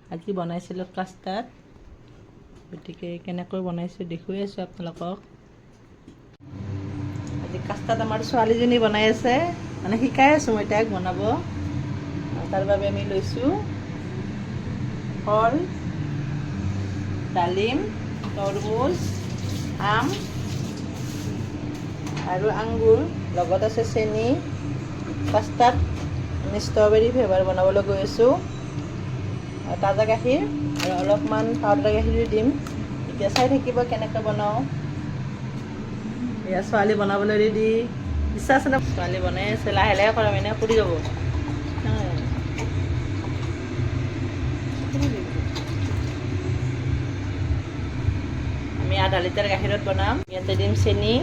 আজি বনাইছিলোঁ কাষ্টাৰ্ড, গতিকে কেনেকৈ বনাইছোঁ দেখুৱাই আছোঁ আপোনালোকক। আজি কাষ্টাৰ্ড আমাৰ ছোৱালীজনী বনাই আছে, মানে শিকাই আছোঁ মই তাইক বনাব। তাৰ বাবে আমি লৈছোঁ কল, ডালিম, তৰমুজ, আম আৰু আঙুৰ, লগত আছে চেনি। কাষ্টাৰ্ড আমি ষ্ট্ৰবেৰী ফ্লেভাৰ বনাবলৈ গৈ আছোঁ। তাজা গাখীৰ আৰু অলপমান পাউডাৰ গাখীৰো দিম। এতিয়া চাই থাকিব কেনেকৈ বনাওঁ। এয়া ছোৱালী বনাবলৈ ৰেডি। ইচ্ছা আছে নে? ছোৱালী বনাই আছে, লাহে লাহে কৰা মানে পৰি যাব। আমি আধা লিটাৰ গাখীৰত বনাম। ইয়াতে দিম চেনি,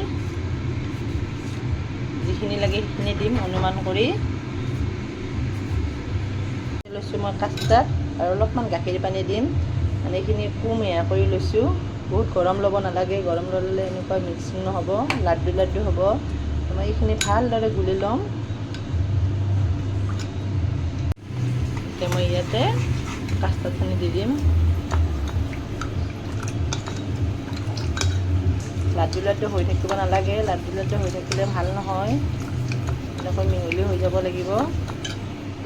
যিখিনি লাগে সেইখিনি দিম অনুমান কৰি। লৈছোঁ মই কাষ্টাৰ্ড আৰু অলপমান গাখীৰ পানী দিম। মানে এইখিনি কুমীয়া কৰি লৈছোঁ। বহুত গৰম ল'ব নালাগে, গৰম ল'লে এনেকুৱা মিক্সিং নহ'ব, লাড্ডু লাড্ডু হ'ব। মই এইখিনি ভালদৰে গুলি ল'ম। এতিয়া মই ইয়াতে কাষ্টাৰ্ডখিনি দি দিম। লাড্ডু লাড্ডু হৈ থাকিব নালাগে, লাড্ডু লাড্ডু হৈ থাকিলে ভাল নহয়। এনেকৈ মিহলি হৈ যাব লাগিব।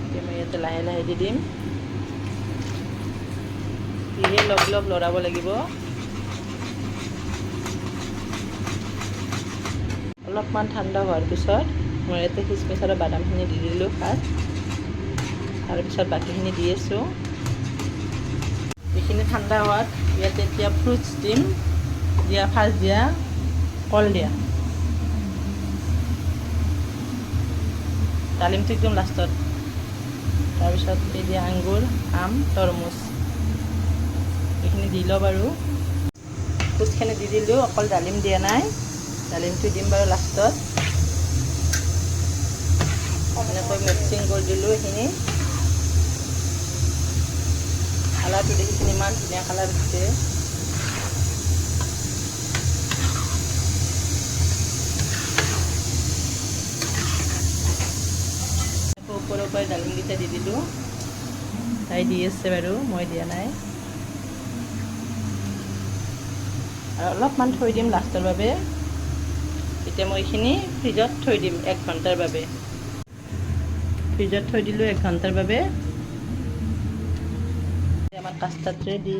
এতিয়া মই ইয়াতে লাহে লাহে দি দিম। দিহে লগ লগ লৰাব লাগিব। অলপমান ঠাণ্ডা হোৱাৰ পিছত মই ইয়াতে খিচমিচ আৰু বাদামখিনি দি দিলোঁ ফাৰ্ষ্ট, তাৰপিছত বাকীখিনি দি আছোঁ। এইখিনি ঠাণ্ডা হোৱাত ইয়াতে এতিয়া ফ্ৰুটছ দিম। ফাৰ্ষ্ট দিয়া কল দিয়া, ডালিমটো একদম লাষ্টত, তাৰপিছত এই দিয়া আঙুৰ, আম, তৰমুজ, এইখিনি দি লওঁ বাৰু। ফ্ৰুটছখিনি দি দিলোঁ, অকল ডালিম দিয়া নাই। ডালিমটো দিম বাৰু লাষ্টত। এনেকৈ মিক্সিং কৰি দিলোঁ এইখিনি। কালাৰটো দেখিছোঁ ইমান ধুনীয়া কালাৰ দিছে। ওপৰৰ পৰা ডালিমকেইটা দি দিলোঁ। তাই দি আছে বাৰু, মই দিয়া নাই। আৰু অলপমান থৈ দিম লাষ্টৰ বাবে। এতিয়া মই এইখিনি ফ্ৰিজত থৈ দিম 1 ঘণ্টাৰ বাবে। ফ্ৰিজত থৈ দিলোঁ 1 ঘণ্টাৰ বাবে। আমাৰ কাষ্টাৰ্ড ৰেডি।